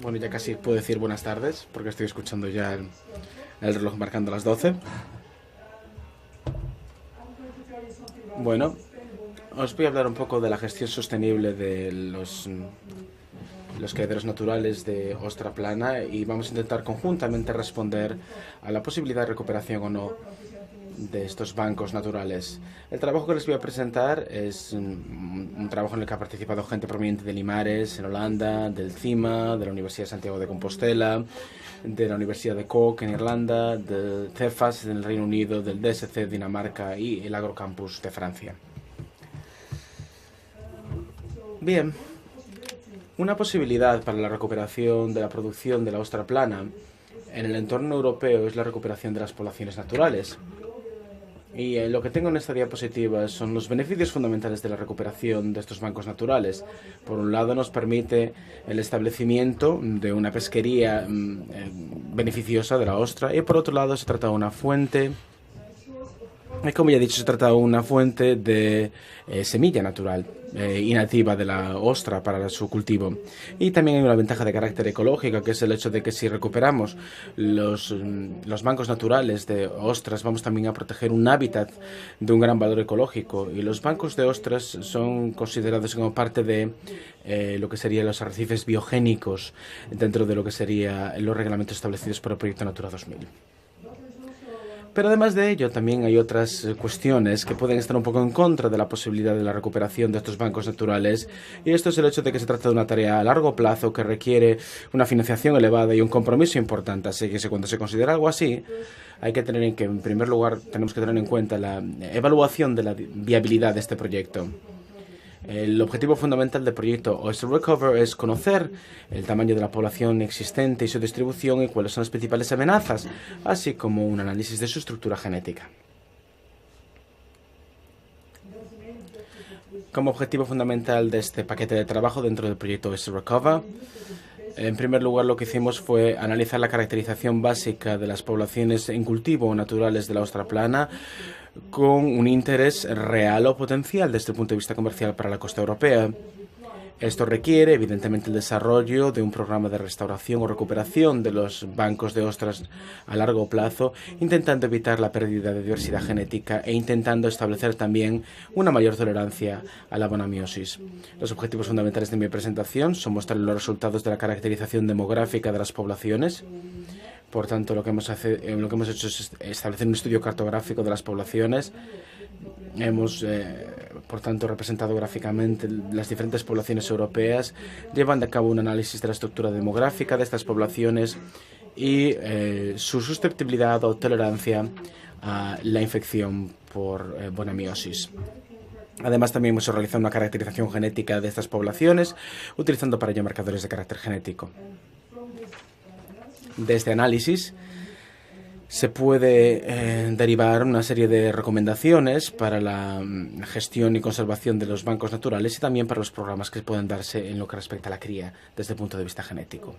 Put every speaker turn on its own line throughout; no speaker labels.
Bueno, ya casi puedo decir buenas tardes, porque estoy escuchando ya el reloj marcando las 12. Bueno, os voy a hablar un poco de la gestión sostenible de los caíderos naturales de Ostra Plana y vamos a intentar conjuntamente responder a la posibilidad de recuperación o no de estos bancos naturales. El trabajo que les voy a presentar es un trabajo en el que ha participado gente proveniente de Limares, en Holanda, del CIMA, de la Universidad de Santiago de Compostela, de la Universidad de Cork, en Irlanda, del CEFAS, en el Reino Unido, del DSC, Dinamarca y el Agrocampus de Francia. Bien, una posibilidad para la recuperación de la producción de la ostra plana en el entorno europeo es la recuperación de las poblaciones naturales. Y lo que tengo en esta diapositiva son los beneficios fundamentales de la recuperación de estos bancos naturales. Por un lado, nos permite el establecimiento de una pesquería beneficiosa de la ostra y por otro lado se trata de una fuente. Como ya he dicho, se trata de una fuente de semilla natural y nativa de la ostra para su cultivo. Y también hay una ventaja de carácter ecológico, que es el hecho de que si recuperamos los bancos naturales de ostras, vamos también a proteger un hábitat de un gran valor ecológico. Y los bancos de ostras son considerados como parte de lo que serían los arrecifes biogénicos dentro de lo que serían los reglamentos establecidos por el proyecto Natura 2000. Pero además de ello, también hay otras cuestiones que pueden estar un poco en contra de la posibilidad de la recuperación de estos bancos naturales. Y esto es el hecho de que se trata de una tarea a largo plazo que requiere una financiación elevada y un compromiso importante. Así que cuando se considera algo así, hay que tener en primer lugar, tenemos que tener en cuenta la evaluación de la viabilidad de este proyecto. El objetivo fundamental del proyecto Oyster Recover es conocer el tamaño de la población existente y su distribución y cuáles son las principales amenazas, así como un análisis de su estructura genética. Como objetivo fundamental de este paquete de trabajo dentro del proyecto Oyster Recover, en primer lugar, lo que hicimos fue analizar la caracterización básica de las poblaciones en cultivo naturales de la ostra plana con un interés real o potencial desde el punto de vista comercial para la costa europea. Esto requiere, evidentemente, el desarrollo de un programa de restauración o recuperación de los bancos de ostras a largo plazo, intentando evitar la pérdida de diversidad genética e intentando establecer también una mayor tolerancia a la bonamiosis. Los objetivos fundamentales de mi presentación son mostrar los resultados de la caracterización demográfica de las poblaciones. Por tanto, lo que hemos hecho es establecer un estudio cartográfico de las poblaciones. Hemos, por tanto, representado gráficamente las diferentes poblaciones europeas, llevando a cabo un análisis de la estructura demográfica de estas poblaciones y su susceptibilidad o tolerancia a la infección por bonamiosis. Además, también hemos realizado una caracterización genética de estas poblaciones, utilizando para ello marcadores de carácter genético. De este análisis se puede derivar una serie de recomendaciones para la gestión y conservación de los bancos naturales y también para los programas que pueden darse en lo que respecta a la cría desde el punto de vista genético.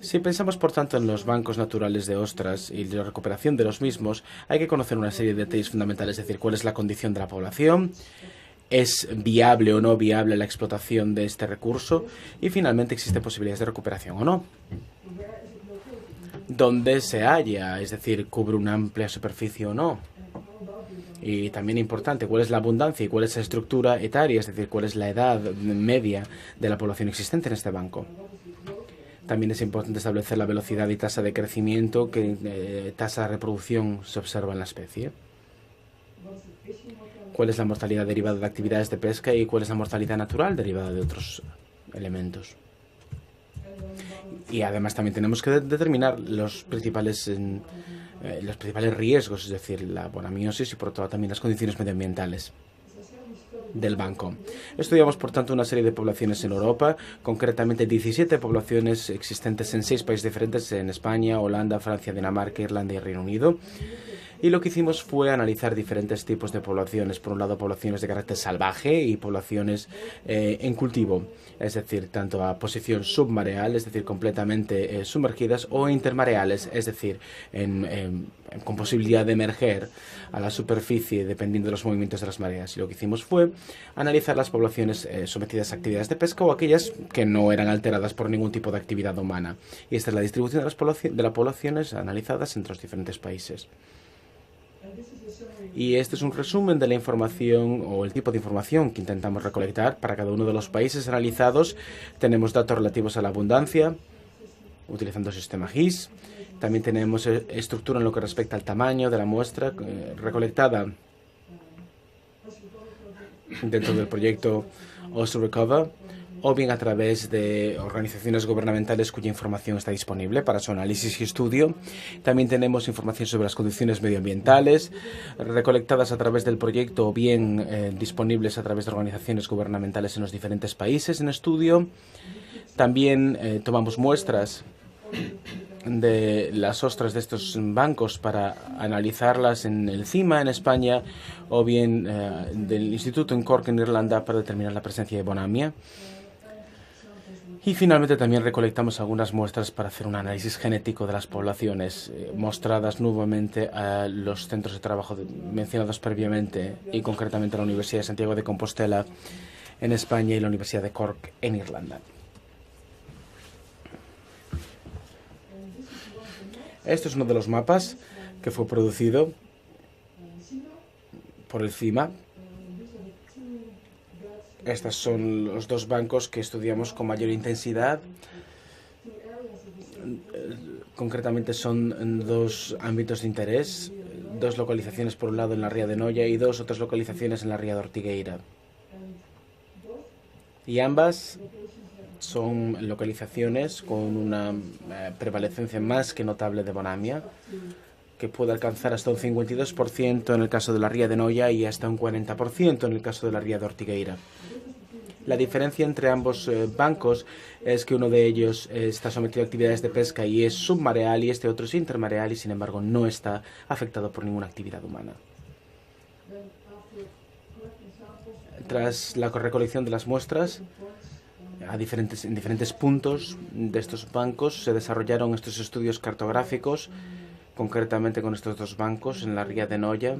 Si pensamos, por tanto, en los bancos naturales de ostras y la recuperación de los mismos, hay que conocer una serie de detalles fundamentales, es decir, cuál es la condición de la población, es viable o no viable la explotación de este recurso y, finalmente, existen posibilidades de recuperación o no. Dónde se halla, es decir, cubre una amplia superficie o no. Y también importante, cuál es la abundancia y cuál es la estructura etaria, es decir, cuál es la edad media de la población existente en este banco. También es importante establecer la velocidad y tasa de crecimiento, que tasa de reproducción se observa en la especie. Cuál es la mortalidad derivada de actividades de pesca y cuál es la mortalidad natural derivada de otros elementos. Y además también tenemos que determinar los principales riesgos, es decir, la bonamiosis y por otro lado también las condiciones medioambientales del banco. Estudiamos, por tanto, una serie de poblaciones en Europa, concretamente 17 poblaciones existentes en 6 países diferentes, en España, Holanda, Francia, Dinamarca, Irlanda y Reino Unido. Y lo que hicimos fue analizar diferentes tipos de poblaciones. Por un lado, poblaciones de carácter salvaje y poblaciones en cultivo. Es decir, tanto a posición submareal, es decir, completamente sumergidas, o intermareales, es decir, con posibilidad de emerger a la superficie dependiendo de los movimientos de las mareas. Y lo que hicimos fue analizar las poblaciones sometidas a actividades de pesca o aquellas que no eran alteradas por ningún tipo de actividad humana. Y esta es la distribución de las poblaciones analizadas entre los diferentes países. Y este es un resumen de la información o el tipo de información que intentamos recolectar para cada uno de los países analizados. Tenemos datos relativos a la abundancia, utilizando el sistema GIS. También tenemos estructura en lo que respecta al tamaño de la muestra recolectada dentro del proyecto OceanRecover, o bien a través de organizaciones gubernamentales cuya información está disponible para su análisis y estudio. También tenemos información sobre las condiciones medioambientales recolectadas a través del proyecto o bien disponibles a través de organizaciones gubernamentales en los diferentes países en estudio. También tomamos muestras de las ostras de estos bancos para analizarlas en el CIMA en España o bien del Instituto en Cork en Irlanda para determinar la presencia de bonamia. Y finalmente también recolectamos algunas muestras para hacer un análisis genético de las poblaciones, mostradas nuevamente a los centros de trabajo mencionados previamente y concretamente a la Universidad de Santiago de Compostela en España y la Universidad de Cork en Irlanda. Este es uno de los mapas que fue producido por el CIMA. Estos son los dos bancos que estudiamos con mayor intensidad. Concretamente son dos ámbitos de interés, dos localizaciones por un lado en la ría de Noia y dos otras localizaciones en la ría de Ortigueira. Y ambas son localizaciones con una prevalecencia más que notable de bonamia, que puede alcanzar hasta un 52% en el caso de la ría de Noia y hasta un 40% en el caso de la ría de Ortigueira. La diferencia entre ambos bancos es que uno de ellos está sometido a actividades de pesca y es submareal y este otro es intermareal y sin embargo no está afectado por ninguna actividad humana. Tras la recolección de las muestras en diferentes puntos de estos bancos se desarrollaron estos estudios cartográficos, concretamente con estos dos bancos en la ría de Noia,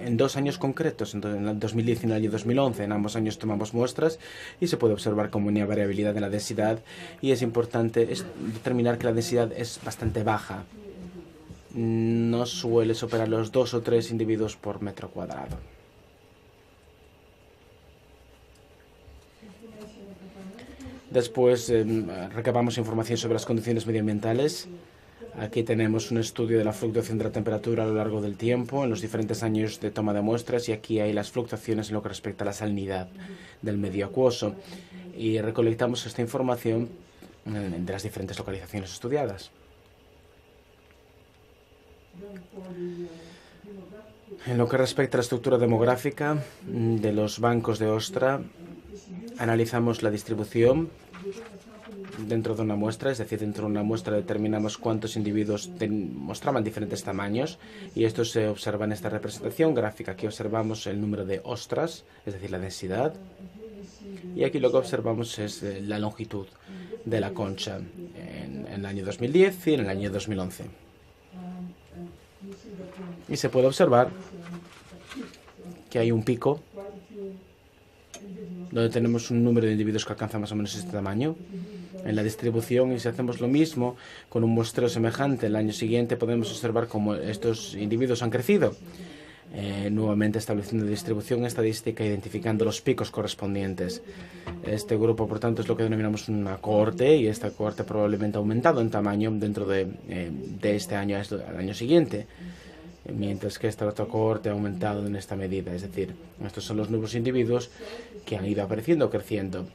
en 2 años concretos, en el 2019 y 2011. En ambos años tomamos muestras y se puede observar como una variabilidad en la densidad y es importante determinar que la densidad es bastante baja. No suele superar los 2 o 3 individuos por metro cuadrado. Después recabamos información sobre las condiciones medioambientales. Aquí tenemos un estudio de la fluctuación de la temperatura a lo largo del tiempo en los diferentes años de toma de muestras y aquí hay las fluctuaciones en lo que respecta a la salinidad del medio acuoso y recolectamos esta información de las diferentes localizaciones estudiadas. En lo que respecta a la estructura demográfica de los bancos de ostra, analizamos la distribución dentro de una muestra, es decir, dentro de una muestra determinamos cuántos individuos mostraban diferentes tamaños y esto se observa en esta representación gráfica. Aquí observamos el número de ostras, es decir, la densidad, y aquí lo que observamos es la longitud de la concha en el año 2010 y en el año 2011. Y se puede observar que hay un pico donde tenemos un número de individuos que alcanza más o menos este tamaño en la distribución, y si hacemos lo mismo con un muestreo semejante el año siguiente podemos observar cómo estos individuos han crecido, nuevamente estableciendo distribución estadística e identificando los picos correspondientes. Este grupo, por tanto, es lo que denominamos una cohorte y esta cohorte probablemente ha aumentado en tamaño dentro de este año al año siguiente, mientras que esta otra cohorte ha aumentado en esta medida. Es decir, estos son los nuevos individuos que han ido apareciendo o creciendo.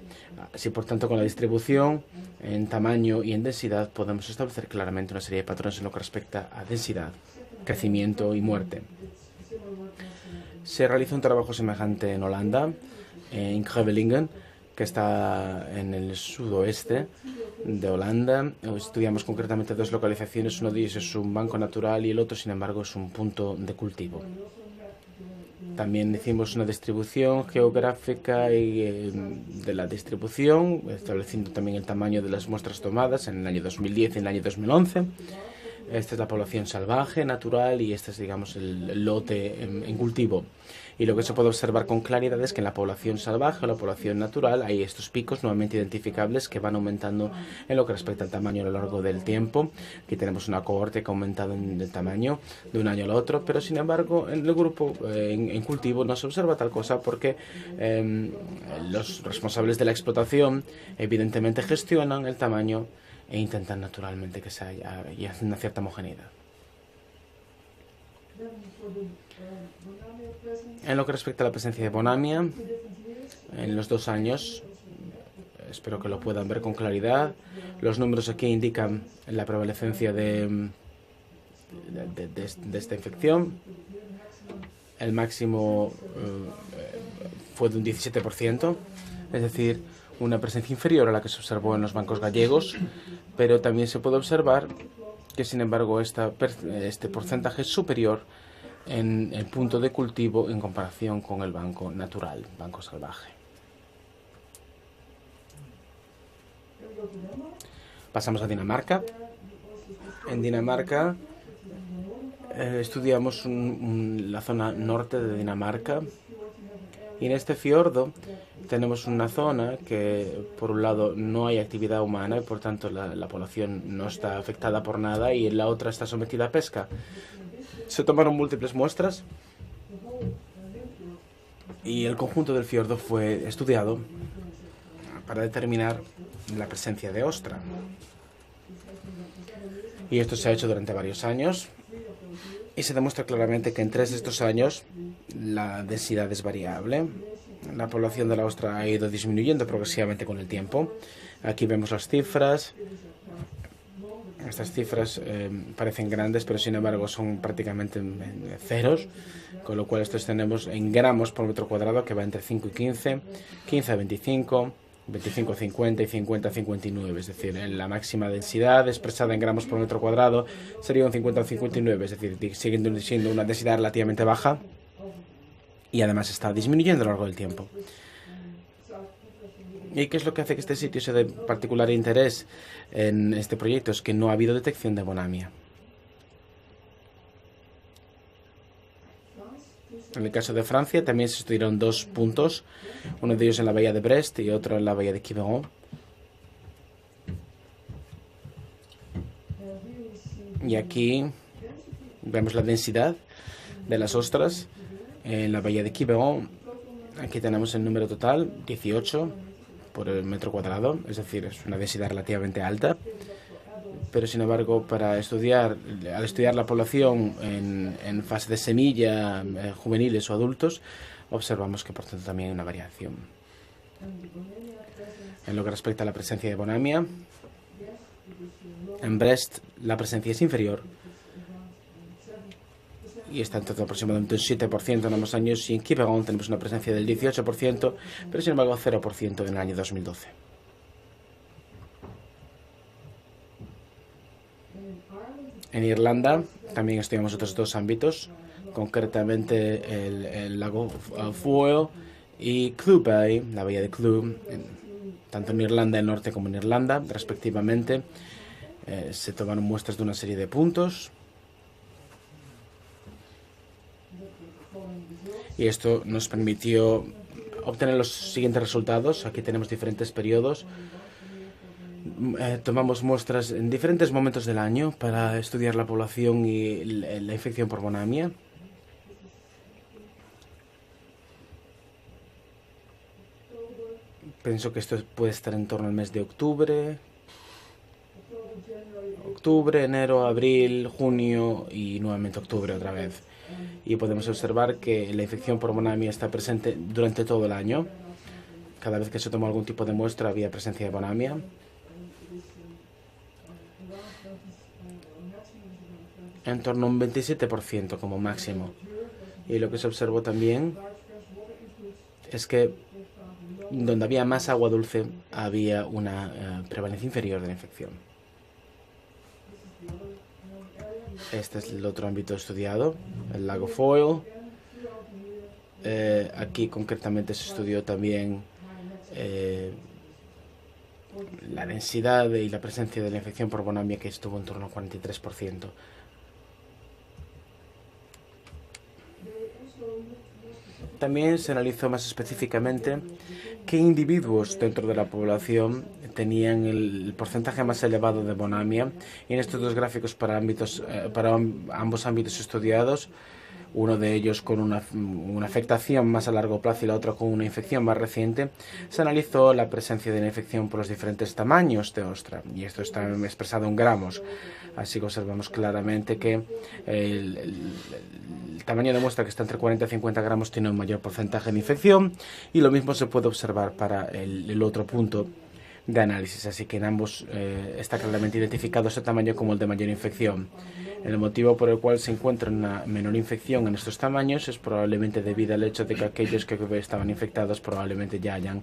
Así, por tanto, con la distribución en tamaño y en densidad podemos establecer claramente una serie de patrones en lo que respecta a densidad, crecimiento y muerte. Se realiza un trabajo semejante en Holanda, en Grevelingen, que está en el sudoeste de Holanda. Estudiamos concretamente dos localizaciones. Uno de ellos es un banco natural y el otro, sin embargo, es un punto de cultivo. También hicimos una distribución geográfica de la distribución, estableciendo también el tamaño de las muestras tomadas en el año 2010 y en el año 2011. Esta es la población salvaje, natural, y este es, digamos, el lote en cultivo. Y lo que se puede observar con claridad es que en la población salvaje o la población natural hay estos picos nuevamente identificables que van aumentando en lo que respecta al tamaño a lo largo del tiempo. Aquí tenemos una cohorte que ha aumentado en el tamaño de un año al otro, pero sin embargo en el grupo en cultivo no se observa tal cosa porque los responsables de la explotación evidentemente gestionan el tamaño e intentan naturalmente que se haya y hacen una cierta homogeneidad. En lo que respecta a la presencia de Bonamia, en los 2 años, espero que lo puedan ver con claridad. Los números aquí indican la prevalecencia de esta infección. El máximo fue de un 17%, es decir, una presencia inferior a la que se observó en los bancos gallegos, pero también se puede observar que, sin embargo, este porcentaje es superior en el punto de cultivo en comparación con el banco natural, banco salvaje. Pasamos a Dinamarca. En Dinamarca estudiamos la zona norte de Dinamarca, y en este fiordo tenemos una zona que, por un lado, no hay actividad humana y por tanto la población no está afectada por nada, y en la otra está sometida a pesca. Se tomaron múltiples muestras y el conjunto del fiordo fue estudiado para determinar la presencia de ostra. Y esto se ha hecho durante varios años y se demuestra claramente que en 3 de estos años la densidad es variable. La población de la ostra ha ido disminuyendo progresivamente con el tiempo. Aquí vemos las cifras. Estas cifras parecen grandes, pero sin embargo son prácticamente ceros, con lo cual estos tenemos en gramos por metro cuadrado, que va entre 5 y 15, 15 a 25, 25 a 50 y 50 a 59. Es decir, en la máxima densidad expresada en gramos por metro cuadrado sería un 50 a 59, es decir, sigue siendo una densidad relativamente baja y además está disminuyendo a lo largo del tiempo. ¿Y qué es lo que hace que este sitio sea de particular interés en este proyecto? Es que no ha habido detección de Bonamia. En el caso de Francia también se estudiaron 2 puntos, uno de ellos en la bahía de Brest y otro en la bahía de Quiberon. Y aquí vemos la densidad de las ostras en la bahía de Quiberon. Aquí tenemos el número total, 18 por el metro cuadrado, es decir, es una densidad relativamente alta, pero sin embargo al estudiar la población en fase de semilla, juveniles o adultos, observamos que por tanto también hay una variación. En lo que respecta a la presencia de Bonamia, en Brest la presencia es inferior y está en todo aproximadamente un 7% en ambos años, y en Quiberon tenemos una presencia del 18%, pero sin embargo 0% en el año 2012. En Irlanda también estudiamos otros 2 ámbitos, concretamente el lago Foyle y Clew Bay, la bahía de Clew, tanto en Irlanda del Norte como en Irlanda, respectivamente. Se tomaron muestras de una serie de puntos. Y esto nos permitió obtener los siguientes resultados. Aquí tenemos diferentes periodos. Tomamos muestras en diferentes momentos del año para estudiar la población y la infección por Bonamia. Pienso que esto puede estar en torno al mes de octubre, enero, abril, junio y nuevamente octubre otra vez. Y podemos observar que la infección por Bonamia está presente durante todo el año. Cada vez que se tomó algún tipo de muestra había presencia de Bonamia. En torno a un 27% como máximo. Y lo que se observó también es que donde había más agua dulce, había una prevalencia inferior de la infección. Este es el otro ámbito estudiado, el lago Foyle. Aquí concretamente se estudió también la densidad y la presencia de la infección por bonamia, que estuvo en torno al 43%. También se analizó más específicamente qué individuos dentro de la población tenían el porcentaje más elevado de bonamia. Y en estos dos gráficos para ambos ámbitos estudiados, uno de ellos con una afectación más a largo plazo y la otra con una infección más reciente, se analizó la presencia de la infección por los diferentes tamaños de ostra, y esto está expresado en gramos. Así que observamos claramente que el tamaño de muestra, que está entre 40 y 50 gramos, tiene un mayor porcentaje de infección, y lo mismo se puede observar para el otro punto de análisis. Así que en ambos está claramente identificado ese tamaño como el de mayor infección. El motivo por el cual se encuentra una menor infección en estos tamaños es probablemente debido al hecho de que aquellos que estaban infectados probablemente ya hayan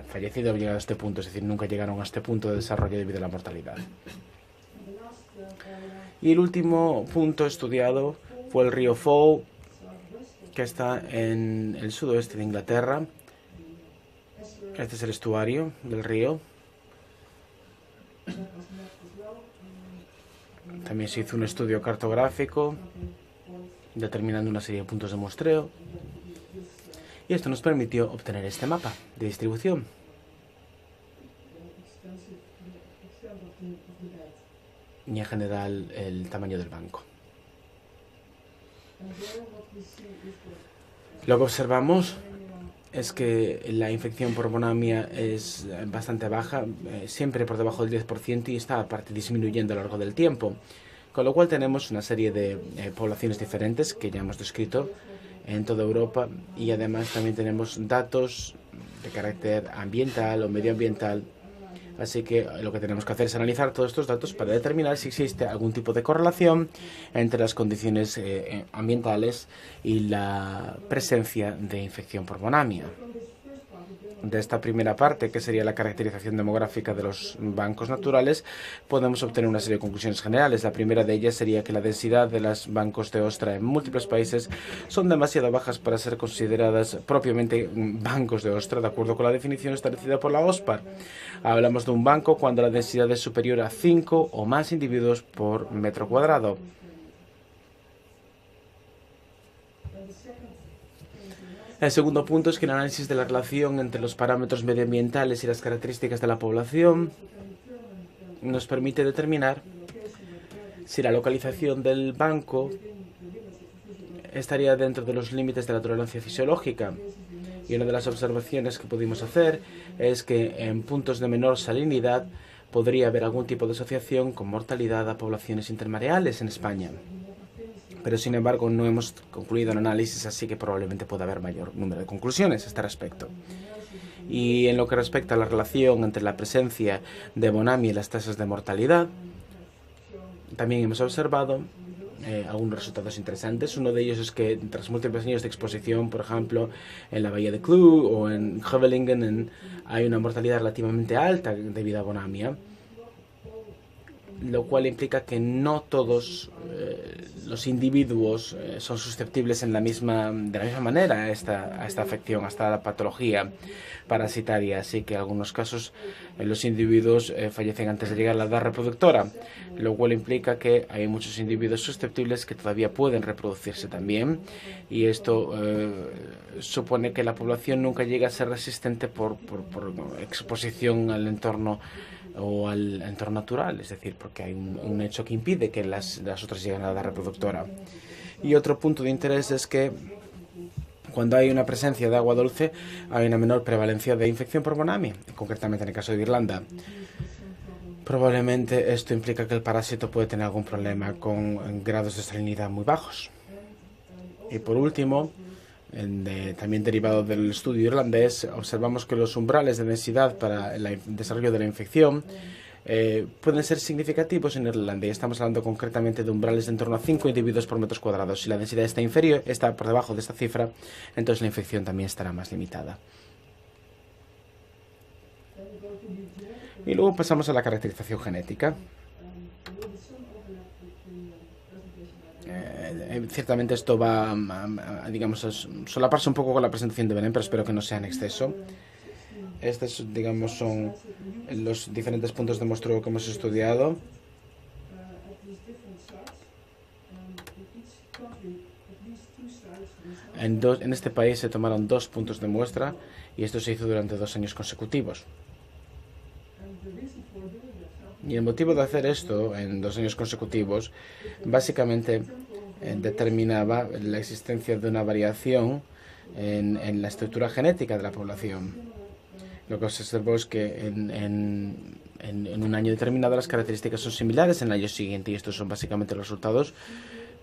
fallecido o llegado a este punto, es decir, nunca llegaron a este punto de desarrollo debido a la mortalidad. Y el último punto estudiado fue el río Foyle, que está en el sudoeste de Inglaterra. Este es el estuario del río. También se hizo un estudio cartográfico determinando una serie de puntos de muestreo, y esto nos permitió obtener este mapa de distribución. Y en general el tamaño del banco. Lo que observamos es que la infección por bonamia es bastante baja, siempre por debajo del 10%, y está aparte disminuyendo a lo largo del tiempo. Con lo cual tenemos una serie de poblaciones diferentes que ya hemos descrito en toda Europa, y además también tenemos datos de carácter ambiental o medioambiental. Así que lo que tenemos que hacer es analizar todos estos datos para determinar si existe algún tipo de correlación entre las condiciones ambientales y la presencia de infección por bonamia. De esta primera parte, que sería la caracterización demográfica de los bancos naturales, podemos obtener una serie de conclusiones generales. La primera de ellas sería que la densidad de los bancos de ostra en múltiples países son demasiado bajas para ser consideradas propiamente bancos de ostra, de acuerdo con la definición establecida por la OSPAR. Hablamos de un banco cuando la densidad es superior a 5 o más individuos por metro cuadrado. El segundo punto es que el análisis de la relación entre los parámetros medioambientales y las características de la población nos permite determinar si la localización del banco estaría dentro de los límites de la tolerancia fisiológica. Y una de las observaciones que pudimos hacer es que en puntos de menor salinidad podría haber algún tipo de asociación con mortalidad a poblaciones intermareales en España. Pero sin embargo no hemos concluido el análisis, así que probablemente pueda haber mayor número de conclusiones a este respecto. Y en lo que respecta a la relación entre la presencia de bonamia y las tasas de mortalidad, también hemos observado algunos resultados interesantes. Uno de ellos es que tras múltiples años de exposición, por ejemplo, en la bahía de Clou o en Hövelingen, hay una mortalidad relativamente alta debido a bonamia, lo cual implica que no todos los individuos son susceptibles de la misma manera a esta afección, a esta patología parasitaria. Así que en algunos casos los individuos fallecen antes de llegar a la edad reproductora, lo cual implica que hay muchos individuos susceptibles que todavía pueden reproducirse también, y esto supone que la población nunca llega a ser resistente por exposición al entorno o al entorno natural, es decir, porque hay un hecho que impide que las otras lleguen a la edad reproductora. Y otro punto de interés es que cuando hay una presencia de agua dulce hay una menor prevalencia de infección por bonamia, concretamente en el caso de Irlanda. Probablemente esto implica que el parásito puede tener algún problema con grados de salinidad muy bajos. Y por último, también derivado del estudio irlandés, observamos que los umbrales de densidad para el desarrollo de la infección pueden ser significativos en Irlanda, y estamos hablando concretamente de umbrales de en torno a 5 individuos por metros cuadrados. Si la densidad está inferior, está por debajo de esta cifra, entonces la infección también estará más limitada. Y luego pasamos a la caracterización genética. Ciertamente esto va digamos, a solaparse un poco con la presentación de Belén, pero espero que no sea en exceso. Estos, digamos, son los diferentes puntos de muestreo que hemos estudiado. En este país se tomaron 2 puntos de muestra y esto se hizo durante 2 años consecutivos. Y el motivo de hacer esto en 2 años consecutivos básicamente determinaba la existencia de una variación en la estructura genética de la población. Lo que se observó es que en un año determinado las características son similares en el año siguiente, y estos son básicamente los resultados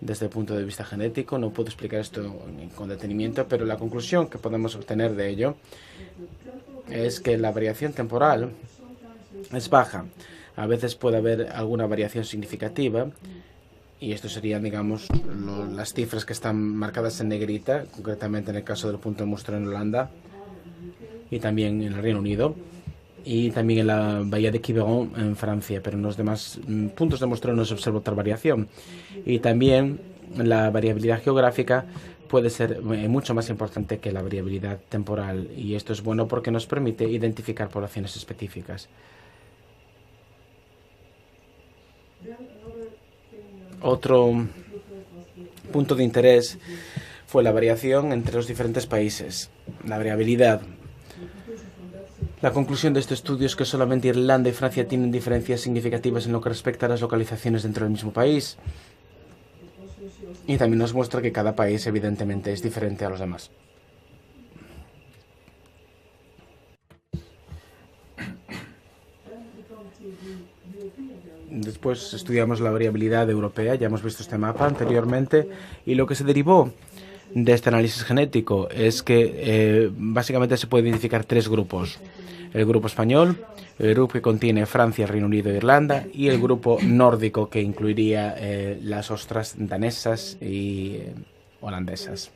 desde el punto de vista genético. No puedo explicar esto con detenimiento, pero la conclusión que podemos obtener de ello es que la variación temporal es baja. A veces puede haber alguna variación significativa, y esto serían, digamos, las cifras que están marcadas en negrita, concretamente en el caso del punto de muestreo en Holanda y también en el Reino Unido, y también en la bahía de Quiberon en Francia, pero en los demás puntos de muestreo no se observa otra variación. Y también la variabilidad geográfica puede ser mucho más importante que la variabilidad temporal, y esto es bueno porque nos permite identificar poblaciones específicas. Otro punto de interés fue la variación entre los diferentes países, la variabilidad. La conclusión de este estudio es que solamente Irlanda y Francia tienen diferencias significativas en lo que respecta a las localizaciones dentro del mismo país. Y también nos muestra que cada país evidentemente es diferente a los demás. Después estudiamos la variabilidad europea, ya hemos visto este mapa anteriormente, y lo que se derivó de este análisis genético es que básicamente se puede identificar 3 grupos. El grupo español, el grupo que contiene Francia, Reino Unido e Irlanda, y el grupo nórdico, que incluiría las ostras danesas y holandesas.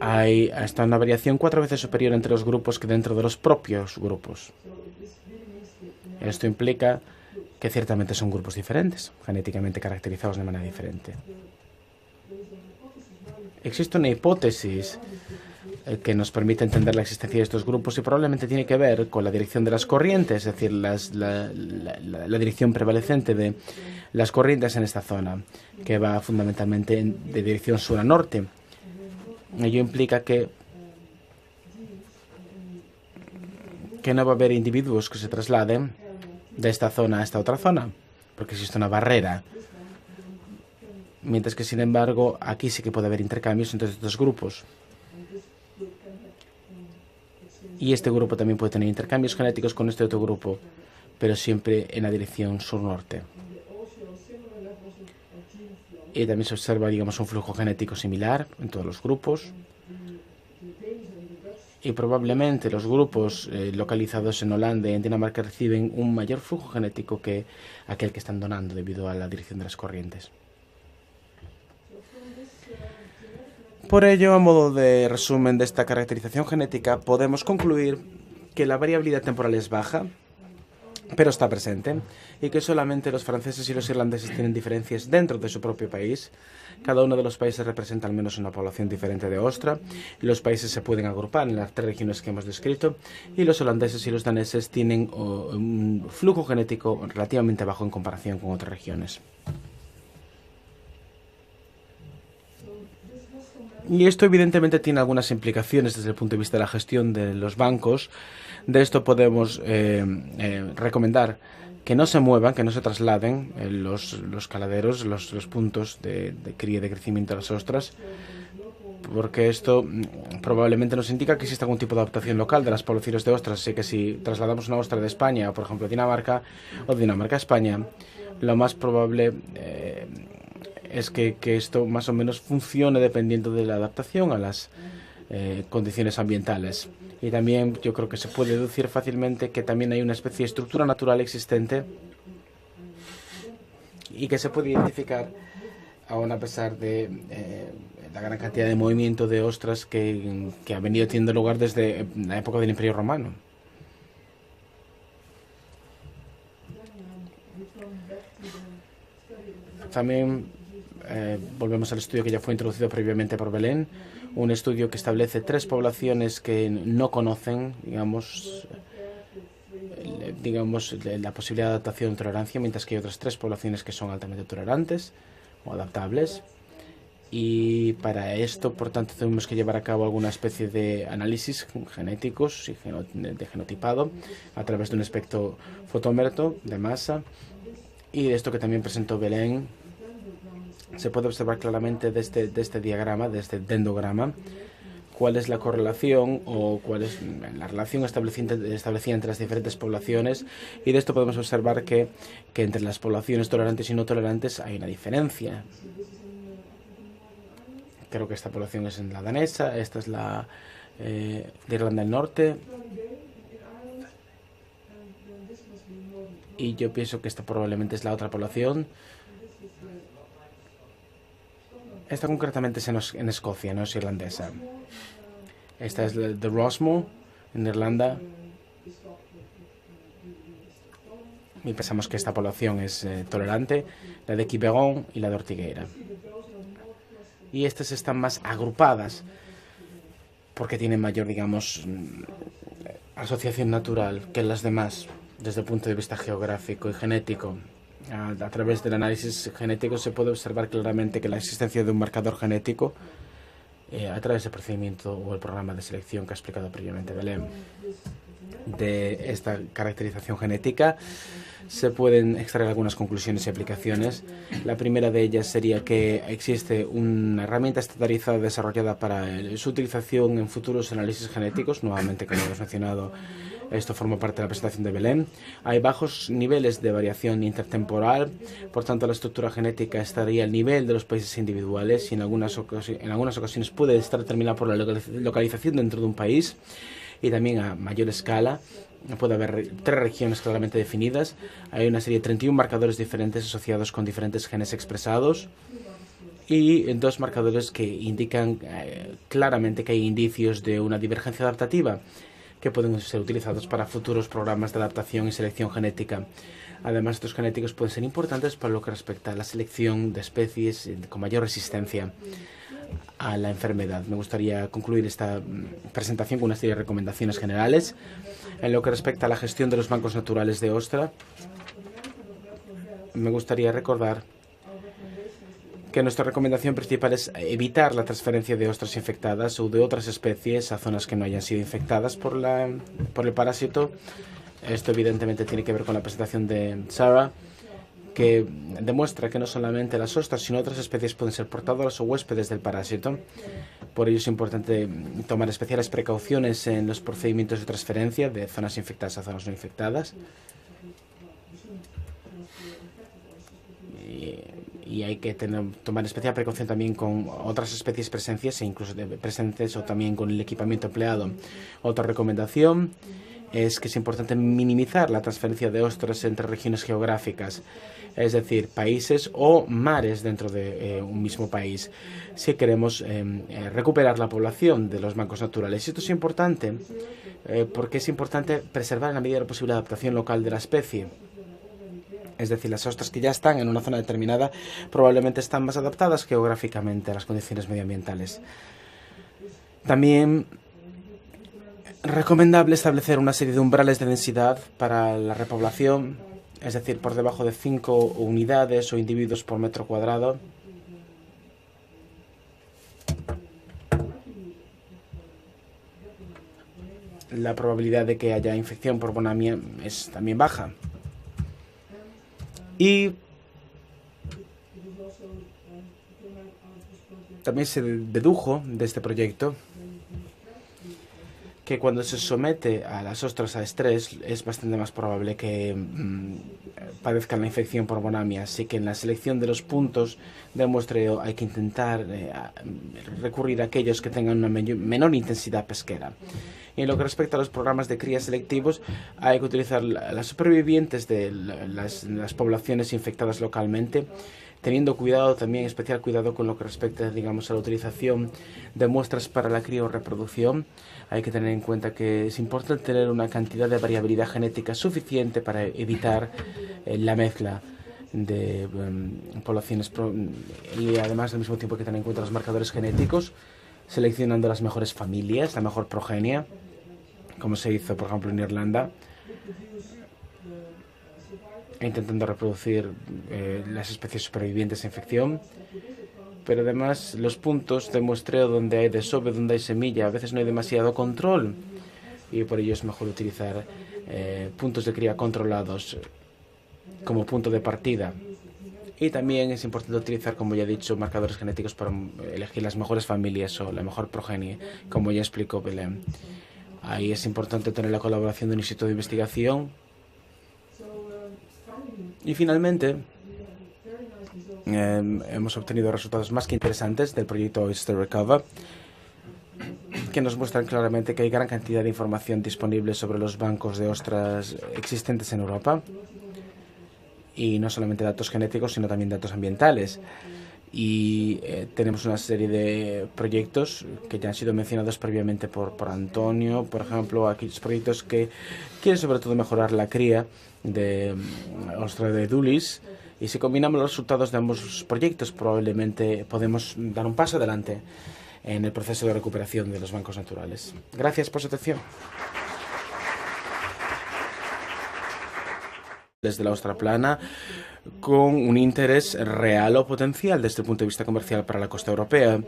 Hay hasta una variación 4 veces superior entre los grupos que dentro de los propios grupos. Esto implica que ciertamente son grupos diferentes, genéticamente caracterizados de manera diferente. Existe una hipótesis que nos permite entender la existencia de estos grupos, y probablemente tiene que ver con la dirección de las corrientes, es decir, la dirección prevalecente de las corrientes en esta zona, que va fundamentalmente de dirección sur a norte. Ello implica que no va a haber individuos que se trasladen de esta zona a esta otra zona, porque existe una barrera. Mientras que, sin embargo, aquí sí que puede haber intercambios entre estos grupos. Y este grupo también puede tener intercambios genéticos con este otro grupo, pero siempre en la dirección sur-norte. Y también se observa, digamos, un flujo genético similar en todos los grupos. Y probablemente los grupos localizados en Holanda y en Dinamarca reciben un mayor flujo genético que aquel que están donando debido a la dirección de las corrientes. Por ello, a modo de resumen de esta caracterización genética, podemos concluir que la variabilidad temporal es baja, pero está presente, y que solamente los franceses y los irlandeses tienen diferencias dentro de su propio país. Cada uno de los países representa al menos una población diferente de ostra, y los países se pueden agrupar en las 3 regiones que hemos descrito, y los holandeses y los daneses tienen un flujo genético relativamente bajo en comparación con otras regiones. Y esto evidentemente tiene algunas implicaciones desde el punto de vista de la gestión de los bancos. De esto podemos recomendar que no se muevan, que no se trasladen los caladeros, los puntos de cría y de crecimiento de las ostras, porque esto probablemente nos indica que existe algún tipo de adaptación local de las poblaciones de ostras. Así que si trasladamos una ostra de España, por ejemplo, a Dinamarca, o de Dinamarca a España, lo más probable es que esto más o menos funcione dependiendo de la adaptación a las condiciones ambientales. Y también yo creo que se puede deducir fácilmente que también hay una especie de estructura natural existente y que se puede identificar aún a pesar de la gran cantidad de movimiento de ostras que ha venido teniendo lugar desde la época del Imperio Romano. También volvemos al estudio que ya fue introducido previamente por Belén, un estudio que establece 3 poblaciones que no conocen, digamos, la posibilidad de adaptación o tolerancia, mientras que hay otras 3 poblaciones que son altamente tolerantes o adaptables. Y para esto, por tanto, tenemos que llevar a cabo alguna especie de análisis genéticos y de genotipado a través de un espectrofotómetro de masa. Y de esto que también presentó Belén, se puede observar claramente de este diagrama, de este dendrograma, cuál es la correlación o cuál es la relación establecida entre las diferentes poblaciones. Y de esto podemos observar que entre las poblaciones tolerantes y no tolerantes hay una diferencia. Creo que esta población es la danesa, esta es la de Irlanda del Norte. Y yo pienso que esta probablemente es la otra población. Esta concretamente es en Escocia, no es irlandesa. Esta es de Rosmo, en Irlanda. Y pensamos que esta población es tolerante, la de Quiberon y la de Ortigueira. Y estas están más agrupadas porque tienen mayor, digamos, asociación natural que las demás desde el punto de vista geográfico y genético. A través del análisis genético se puede observar claramente que la existencia de un marcador genético a través del procedimiento o el programa de selección que ha explicado previamente Belén. De esta caracterización genética se pueden extraer algunas conclusiones y aplicaciones. La primera de ellas sería que existe una herramienta estandarizada desarrollada para su utilización en futuros análisis genéticos. Nuevamente, como hemos mencionado, esto forma parte de la presentación de Belén. Hay bajos niveles de variación intertemporal, por tanto la estructura genética estaría al nivel de los países individuales y en algunas ocasiones puede estar determinada por la localización dentro de un país. Y también a mayor escala puede haber 3 regiones claramente definidas. Hay una serie de 31 marcadores diferentes asociados con diferentes genes expresados y 2 marcadores que indican claramente que hay indicios de una divergencia adaptativa que pueden ser utilizados para futuros programas de adaptación y selección genética. Además, estos genéticos pueden ser importantes para lo que respecta a la selección de especies con mayor resistencia a la enfermedad. Me gustaría concluir esta presentación con una serie de recomendaciones generales. En lo que respecta a la gestión de los bancos naturales de ostra, me gustaría recordar que nuestra recomendación principal es evitar la transferencia de ostras infectadas o de otras especies a zonas que no hayan sido infectadas por el parásito. Esto evidentemente tiene que ver con la presentación de Sarah, que demuestra que no solamente las ostras, sino otras especies pueden ser portadoras o huéspedes del parásito. Por ello es importante tomar especiales precauciones en los procedimientos de transferencia de zonas infectadas a zonas no infectadas. Y hay que tomar especial precaución también con otras especies presentes o también con el equipamiento empleado. Otra recomendación es que es importante minimizar la transferencia de ostras entre regiones geográficas, es decir, países o mares dentro de un mismo país, si queremos recuperar la población de los bancos naturales. Y esto es importante porque es importante preservar en la medida de la posible adaptación local de la especie. Es decir, las ostras que ya están en una zona determinada probablemente están más adaptadas geográficamente a las condiciones medioambientales. También recomendable establecer una serie de umbrales de densidad para la repoblación, es decir, por debajo de 5 unidades o individuos por metro cuadrado. La probabilidad de que haya infección por bonamia es también baja. Y también se dedujo de este proyecto que cuando se somete a las ostras a estrés es bastante más probable que padezcan la infección por bonamia. Así que en la selección de los puntos de muestreo hay que intentar recurrir a aquellos que tengan una menor intensidad pesquera. Y en lo que respecta a los programas de cría selectivos, hay que utilizar las supervivientes de las poblaciones infectadas localmente, teniendo cuidado también, especial cuidado con lo que respecta, digamos, a la utilización de muestras para la cría o reproducción. Hay que tener en cuenta que es importante tener una cantidad de variabilidad genética suficiente para evitar la mezcla de poblaciones y además al mismo tiempo hay que tener en cuenta los marcadores genéticos, seleccionando las mejores familias, la mejor progenie, como se hizo, por ejemplo, en Irlanda, intentando reproducir las especies supervivientes a infección. Pero además los puntos de muestreo donde hay desove, donde hay semilla, a veces no hay demasiado control y por ello es mejor utilizar puntos de cría controlados como punto de partida. Y también es importante utilizar, como ya he dicho, marcadores genéticos para elegir las mejores familias o la mejor progenie, como ya explicó Belén. Ahí es importante tener la colaboración de un instituto de investigación. Y finalmente, hemos obtenido resultados más que interesantes del proyecto Oyster Recover, que nos muestran claramente que hay gran cantidad de información disponible sobre los bancos de ostras existentes en Europa. Y no solamente datos genéticos, sino también datos ambientales. Y tenemos una serie de proyectos que ya han sido mencionados previamente por Antonio. Por ejemplo, aquellos proyectos que quieren sobre todo mejorar la cría de ostra de Dulles. Y si combinamos los resultados de ambos proyectos, probablemente podemos dar un paso adelante en el proceso de recuperación de los bancos naturales. Gracias por su atención. Desde la ostra plana, con un interés real o potencial desde el punto de vista comercial para la costa europea.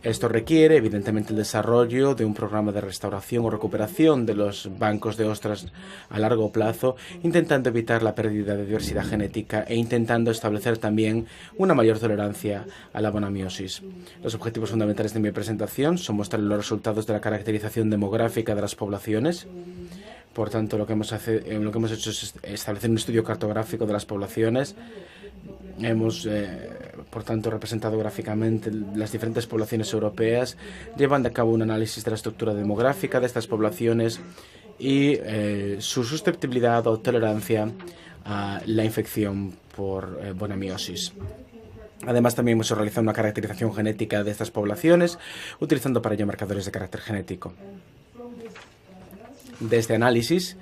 Esto requiere, evidentemente, el desarrollo de un programa de restauración o recuperación de los bancos de ostras a largo plazo, intentando evitar la pérdida de diversidad genética e intentando establecer también una mayor tolerancia a la bonamiosis. Los objetivos fundamentales de mi presentación son mostrar los resultados de la caracterización demográfica de las poblaciones. Por tanto, lo que hemos hecho es establecer un estudio cartográfico de las poblaciones. Hemos, por tanto, representado gráficamente las diferentes poblaciones europeas, llevando a cabo un análisis de la estructura demográfica de estas poblaciones y su susceptibilidad o tolerancia a la infección por bonamiosis. Además, también hemos realizado una caracterización genética de estas poblaciones, utilizando para ello marcadores de carácter genético. De este análisis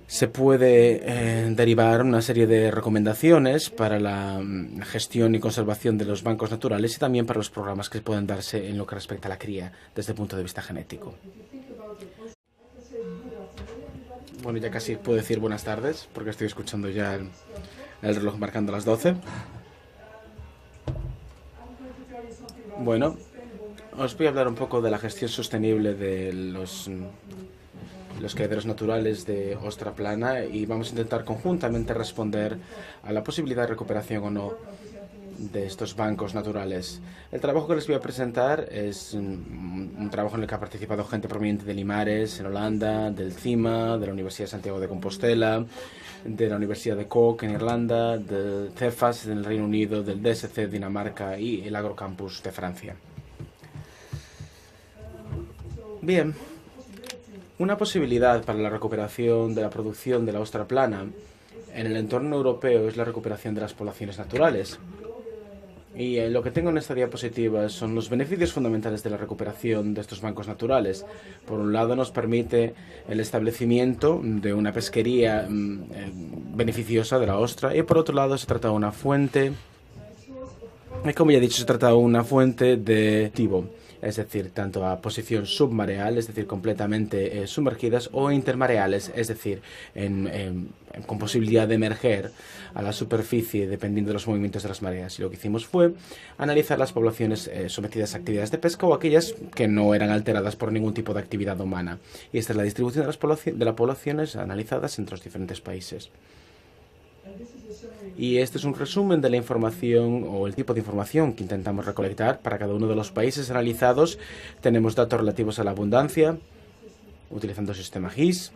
se puede derivar una serie de recomendaciones para la gestión y conservación de los bancos naturales y también para los programas que pueden darse en lo que respecta a la cría desde el punto de vista genético. Bueno, ya casi puedo decir buenas tardes porque estoy escuchando ya el reloj marcando las 12. Bueno, os voy a hablar un poco de la gestión sostenible de los criaderos naturales de ostra plana y vamos a intentar conjuntamente responder a la posibilidad de recuperación o no de estos bancos naturales. El trabajo que les voy a presentar es un trabajo en el que ha participado gente proveniente de Limares, en Holanda, del CIMA, de la Universidad de Santiago de Compostela, de la Universidad de Cork, en Irlanda, del CEFAS, en el Reino Unido, del DSC, Dinamarca y el Agrocampus de Francia. Bien. Una posibilidad para la recuperación de la producción de la ostra plana en el entorno europeo es la recuperación de las poblaciones naturales. Y lo que tengo en esta diapositiva son los beneficios fundamentales de la recuperación de estos bancos naturales. Por un lado, nos permite el establecimiento de una pesquería beneficiosa de la ostra y por otro lado se trata de una fuente, como ya he dicho, se trata de una fuente de activo. Es decir, tanto a posición submareal, es decir, completamente sumergidas, o intermareales, es decir, con posibilidad de emerger a la superficie dependiendo de los movimientos de las mareas. Y lo que hicimos fue analizar las poblaciones sometidas a actividades de pesca o aquellas que no eran alteradas por ningún tipo de actividad humana. Y esta es la distribución de las poblaciones analizadas entre los diferentes países. Y este es un resumen de la información o el tipo de información que intentamos recolectar para cada uno de los países analizados. Tenemos datos relativos a la abundancia, utilizando el sistema GIS.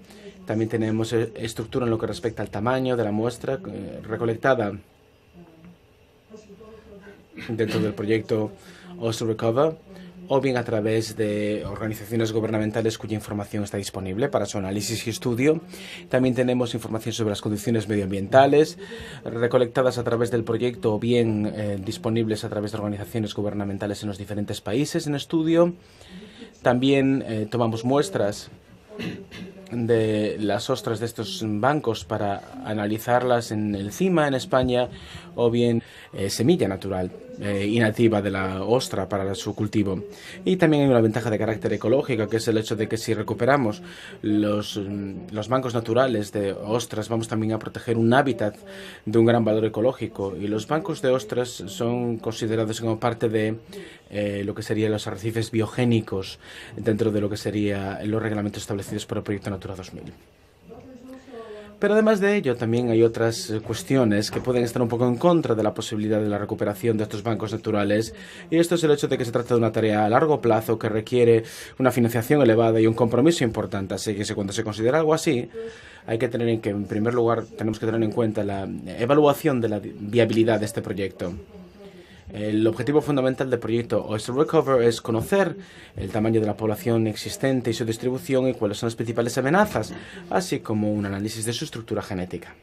También tenemos estructura en lo que respecta al tamaño de la muestra recolectada dentro del proyecto Oyster Recover, o bien a través de organizaciones gubernamentales cuya información está disponible para su análisis y estudio. También tenemos información sobre las condiciones medioambientales recolectadas a través del proyecto o bien disponibles a través de organizaciones gubernamentales en los diferentes países en estudio. También tomamos muestras de las ostras de estos bancos para analizarlas en el CIMA en España, o bien semilla natural y nativa de la ostra para su cultivo. Y también hay una ventaja de carácter ecológico, que es el hecho de que si recuperamos los bancos naturales de ostras, vamos también a proteger un hábitat de un gran valor ecológico. Y los bancos de ostras son considerados como parte de lo que serían los arrecifes biogénicos dentro de lo que serían los reglamentos establecidos por el proyecto Natura 2000. Pero además de ello, también hay otras cuestiones que pueden estar un poco en contra de la posibilidad de la recuperación de estos bancos naturales, y esto es el hecho de que se trata de una tarea a largo plazo que requiere una financiación elevada y un compromiso importante. Así que cuando se considera algo así, hay que tener en primer lugar, tenemos que tener en cuenta la evaluación de la viabilidad de este proyecto. El objetivo fundamental del proyecto Oyster Recover es conocer el tamaño de la población existente y su distribución y cuáles son las principales amenazas, así como un análisis de su estructura genética.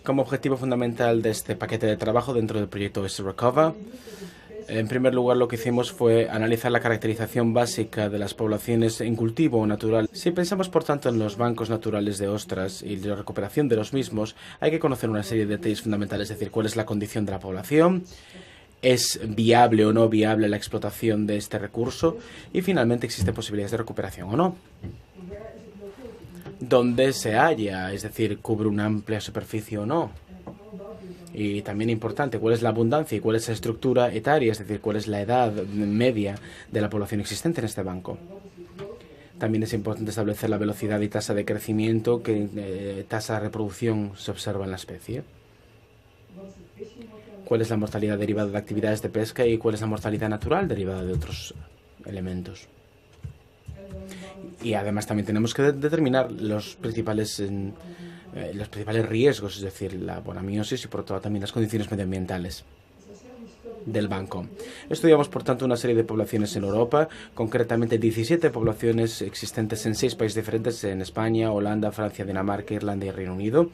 Como objetivo fundamental de este paquete de trabajo dentro del proyecto Oyster Recover, en primer lugar, lo que hicimos fue analizar la caracterización básica de las poblaciones en cultivo natural. Si pensamos, por tanto, en los bancos naturales de ostras y la recuperación de los mismos, hay que conocer una serie de detalles fundamentales, es decir, cuál es la condición de la población, es viable o no viable la explotación de este recurso y, finalmente, existen posibilidades de recuperación o no. ¿Dónde se halla? Es decir, ¿cubre una amplia superficie o no? Y también importante, cuál es la abundancia y cuál es la estructura etaria, es decir, cuál es la edad media de la población existente en este banco. También es importante establecer la velocidad y tasa de crecimiento, tasa de reproducción se observa en la especie. Cuál es la mortalidad derivada de actividades de pesca y cuál es la mortalidad natural derivada de otros elementos. Y además también tenemos que determinar los principales riesgos, es decir, la bonamiosis y por otro lado también las condiciones medioambientales del banco. Estudiamos, por tanto, una serie de poblaciones en Europa, concretamente 17 poblaciones existentes en 6 países diferentes, en España, Holanda, Francia, Dinamarca, Irlanda y Reino Unido.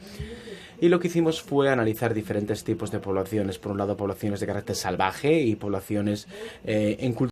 Y lo que hicimos fue analizar diferentes tipos de poblaciones. Por un lado, poblaciones de carácter salvaje y poblaciones en cultivo.